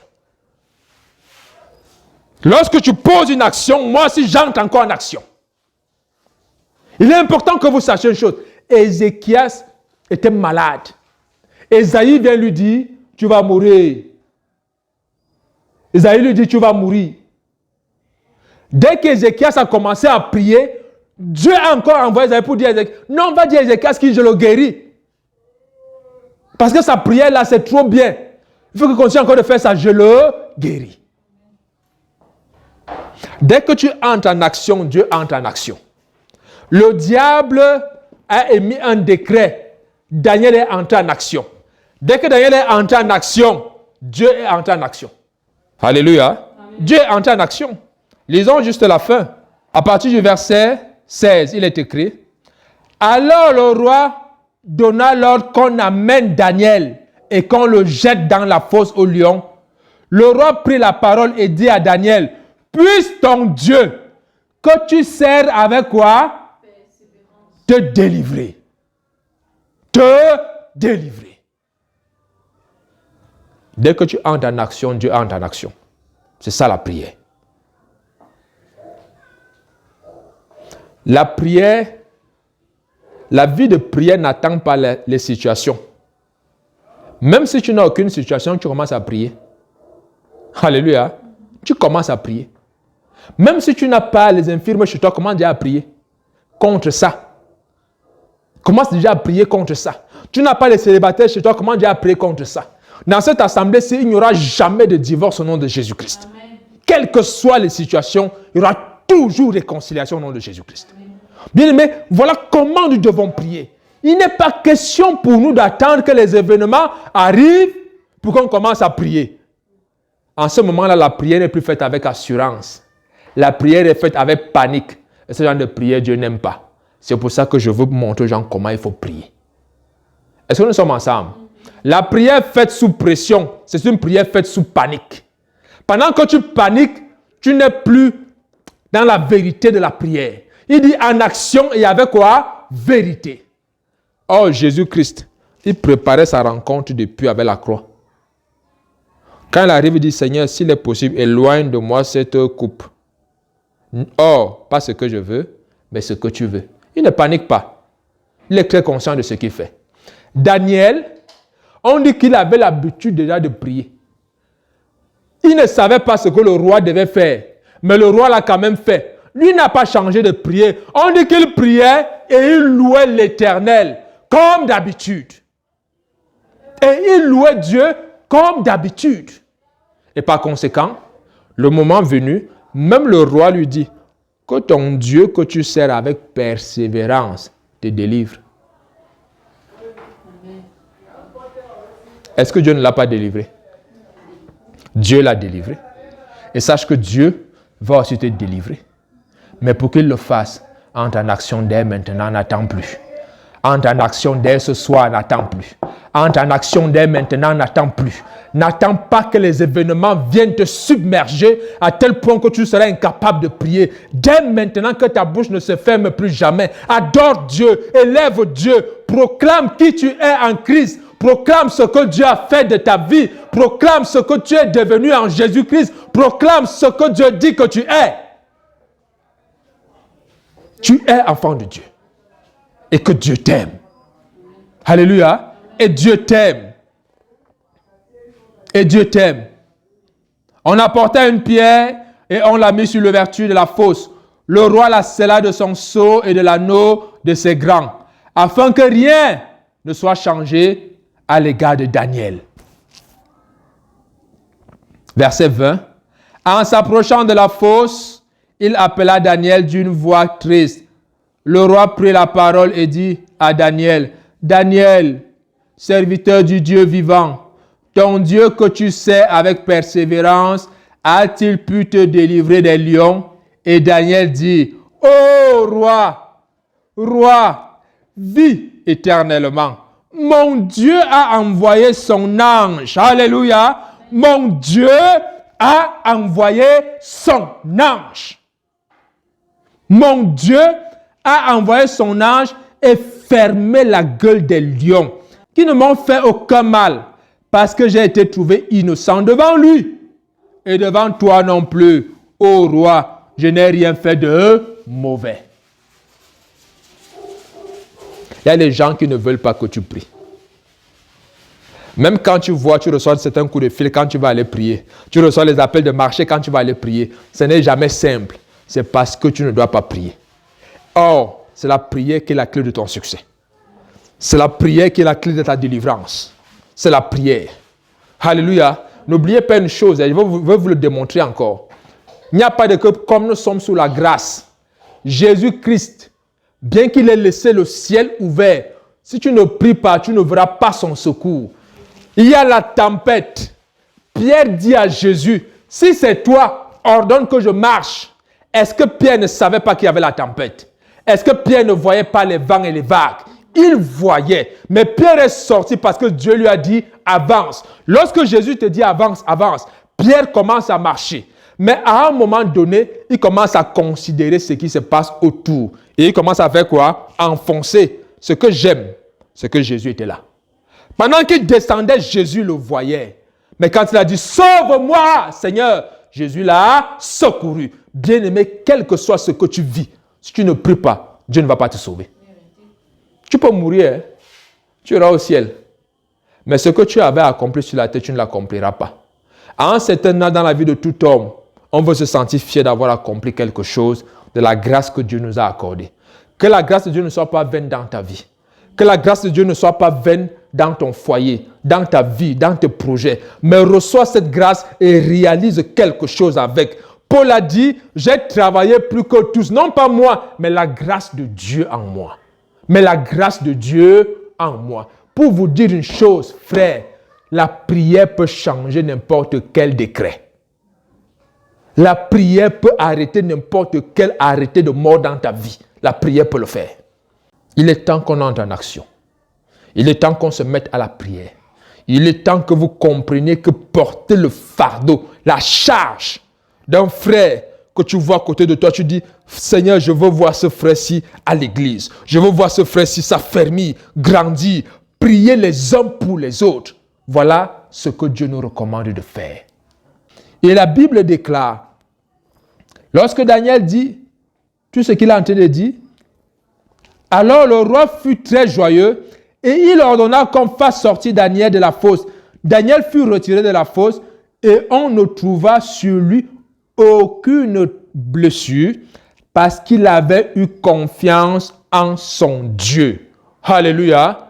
Lorsque tu poses une action, moi aussi, j'entre encore en action. Il est important que vous sachiez une chose. Ézéchias était malade. Ésaïe vient lui dire, tu vas mourir. Ésaïe lui dit, tu vas mourir. Dès qu'Ézéchias a commencé à prier, Dieu a encore envoyé Ésaïe pour dire à Ézéchias, non, on va dire à Ézéchias que je le guéris. Parce que sa prière là, c'est trop bien. Il faut qu'il continue encore de faire ça, je le guéris. Dès que tu entres en action, Dieu entre en action. Le diable a émis un décret. Daniel est entré en action. Dès que Daniel est entré en action, Dieu est entré en action. Alléluia. Amen. Dieu est entré en action. Lisons juste la fin. À partir du verset 16, il est écrit. Alors le roi donna l'ordre qu'on amène Daniel et qu'on le jette dans la fosse au lion. Le roi prit la parole et dit à Daniel, puisse ton Dieu, que tu sers avec quoi? Te délivrer. Te délivrer. Dès que tu entres en action, Dieu entre en action. C'est ça la prière. La prière, la vie de prière n'attend pas les situations. Même si tu n'as aucune situation, tu commences à prier. Alléluia. Tu commences à prier. Même si tu n'as pas les infirmes chez toi, commence déjà à prier contre ça. Commence déjà à prier contre ça. Tu n'as pas les célibataires chez toi, commence déjà à prier contre ça. Dans cette assemblée, il n'y aura jamais de divorce au nom de Jésus-Christ. Amen. Quelles que soient les situations, il y aura toujours réconciliation au nom de Jésus-Christ. Bien aimé, voilà comment nous devons prier. Il n'est pas question pour nous d'attendre que les événements arrivent pour qu'on commence à prier. En ce moment-là, la prière n'est plus faite avec assurance. La prière est faite avec panique. Et ce genre de prière, Dieu n'aime pas. C'est pour ça que je veux montrer aux gens comment il faut prier. Est-ce que nous sommes ensemble? La prière faite sous pression, c'est une prière faite sous panique. Pendant que tu paniques, tu n'es plus dans la vérité de la prière. Il dit en action et avec quoi? Vérité. Oh Jésus-Christ, il préparait sa rencontre depuis avec la croix. Quand il arrive, il dit, Seigneur, s'il est possible, éloigne de moi cette coupe. Or, pas ce que je veux, mais ce que tu veux. Il ne panique pas. Il est très conscient de ce qu'il fait. Daniel, on dit qu'il avait l'habitude déjà de prier. Il ne savait pas ce que le roi devait faire, mais le roi l'a quand même fait. Lui n'a pas changé de prier. On dit qu'il priait et il louait l'Éternel comme d'habitude. Et il louait Dieu comme d'habitude. Et par conséquent, le moment venu, même le roi lui dit que ton Dieu que tu sers avec persévérance te délivre. Est-ce que Dieu ne l'a pas délivré? Dieu l'a délivré. Et sache que Dieu va aussi te délivrer. Mais pour qu'il le fasse, entre en action dès maintenant, n'attends plus. Entre en action dès ce soir, n'attends plus. Entre en action dès maintenant, n'attends plus. N'attends pas que les événements viennent te submerger à tel point que tu seras incapable de prier. Dès maintenant que ta bouche ne se ferme plus jamais. Adore Dieu, élève Dieu, proclame qui tu es en Christ. Proclame ce que Dieu a fait de ta vie. Proclame ce que tu es devenu en Jésus-Christ. Proclame ce que Dieu dit que tu es. Tu es enfant de Dieu. Et que Dieu t'aime. Alléluia. Et Dieu t'aime. Et Dieu t'aime. On apporta une pierre et on l'a mis sur l'ouverture de la fosse. Le roi la scella de son sceau et de l'anneau de ses grands, afin que rien ne soit changé à l'égard de Daniel. Verset 20. En s'approchant de la fosse, il appela Daniel d'une voix triste. Le roi prit la parole et dit à Daniel, Daniel, serviteur du Dieu vivant, ton Dieu que tu sais avec persévérance, a-t-il pu te délivrer des lions? Et Daniel dit, ô roi, vis éternellement. Mon Dieu a envoyé son ange. Alléluia. Mon Dieu a envoyé son ange. Mon Dieu a envoyé son ange et fermé la gueule des lions, qui ne m'ont fait aucun mal, parce que j'ai été trouvé innocent devant lui. Et devant toi non plus, ô roi, je n'ai rien fait de mauvais. Il y a des gens qui ne veulent pas que tu pries. Même quand tu vois, tu reçois certains coups de fil quand tu vas aller prier. Tu reçois les appels de marché quand tu vas aller prier. Ce n'est jamais simple. C'est parce que tu ne dois pas prier. Or, c'est la prière qui est la clé de ton succès. C'est la prière qui est la clé de ta délivrance. C'est la prière. Alléluia. N'oubliez pas une chose, je vais vous le démontrer encore. Il n'y a pas de que comme nous sommes sous la grâce. Jésus-Christ, bien qu'il ait laissé le ciel ouvert, si tu ne pries pas, tu ne verras pas son secours. Il y a la tempête. Pierre dit à Jésus, si c'est toi, ordonne que je marche. Est-ce que Pierre ne savait pas qu'il y avait la tempête? Est-ce que Pierre ne voyait pas les vents et les vagues? Il voyait. Mais Pierre est sorti parce que Dieu lui a dit, avance. Lorsque Jésus te dit, avance, avance, Pierre commence à marcher. Mais à un moment donné, il commence à considérer ce qui se passe autour. Et il commence à faire quoi? Enfoncer. Ce que j'aime, c'est que Jésus était là. Pendant qu'il descendait, Jésus le voyait. Mais quand il a dit, sauve-moi, Seigneur, Jésus l'a secouru. Bien-aimé, quel que soit ce que tu vis, si tu ne pries pas, Dieu ne va pas te sauver. Tu peux mourir, hein? Tu iras au ciel. Mais ce que tu avais accompli sur la terre, tu ne l'accompliras pas. À un certain moment dans la vie de tout homme, on veut se sentir fier d'avoir accompli quelque chose de la grâce que Dieu nous a accordée. Que la grâce de Dieu ne soit pas vaine dans ta vie. Que la grâce de Dieu ne soit pas vaine dans ton foyer, dans ta vie, dans tes projets. Mais reçois cette grâce et réalise quelque chose avec. Paul a dit, j'ai travaillé plus que tous. Non pas moi, mais la grâce de Dieu en moi. Mais la grâce de Dieu en moi. Pour vous dire une chose, frère, la prière peut changer n'importe quel décret. La prière peut arrêter n'importe quel arrêté de mort dans ta vie. La prière peut le faire. Il est temps qu'on entre en action. Il est temps qu'on se mette à la prière. Il est temps que vous compreniez que porter le fardeau, la charge d'un frère que tu vois à côté de toi, tu dis, Seigneur, je veux voir ce frère-ci à l'église. Je veux voir ce frère-ci s'affermir, grandir, prier les uns pour les autres. Voilà ce que Dieu nous recommande de faire. Et la Bible déclare, lorsque Daniel dit tout ce qu'il est en train de dire, alors le roi fut très joyeux et il ordonna qu'on fasse sortir Daniel de la fosse. Daniel fut retiré de la fosse et on ne trouva sur lui aucune blessure parce qu'il avait eu confiance en son Dieu. Alléluia.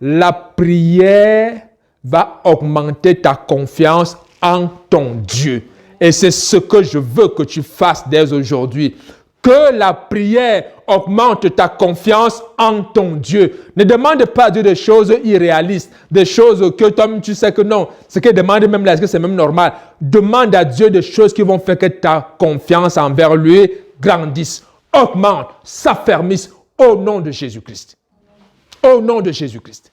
La prière va augmenter ta confiance en ton Dieu. Et c'est ce que je veux que tu fasses dès aujourd'hui. Que la prière augmente ta confiance en ton Dieu. Ne demande pas à Dieu des choses irréalistes, des choses que toi tu sais que non. Ce qu'il demande même là, est-ce que c'est même normal? Demande à Dieu des choses qui vont faire que ta confiance envers lui grandisse, augmente, s'affermisse au nom de Jésus-Christ. Au nom de Jésus-Christ.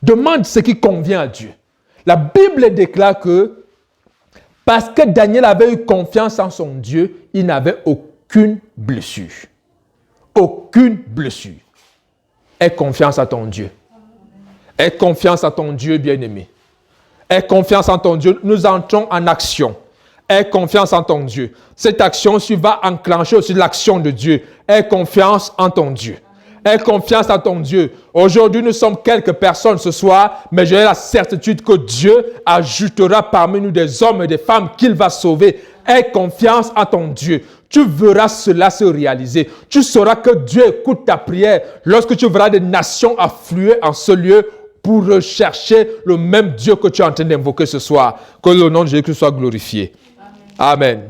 Demande ce qui convient à Dieu. La Bible déclare que parce que Daniel avait eu confiance en son Dieu, il n'avait aucune blessure. Aucune blessure. Aie confiance à ton Dieu. Aie confiance à ton Dieu bien-aimé. Aie confiance en ton Dieu. Nous entrons en action. Aie confiance en ton Dieu. Cette action-ci va enclencher aussi l'action de Dieu. Aie confiance en ton Dieu. Aie confiance en ton Dieu. Aujourd'hui, nous sommes quelques personnes ce soir, mais j'ai la certitude que Dieu ajoutera parmi nous des hommes et des femmes qu'il va sauver. Aie confiance en ton Dieu. Tu verras cela se réaliser. Tu sauras que Dieu écoute ta prière lorsque tu verras des nations affluer en ce lieu pour rechercher le même Dieu que tu es en train d'invoquer ce soir. Que le nom de Jésus soit glorifié. Amen.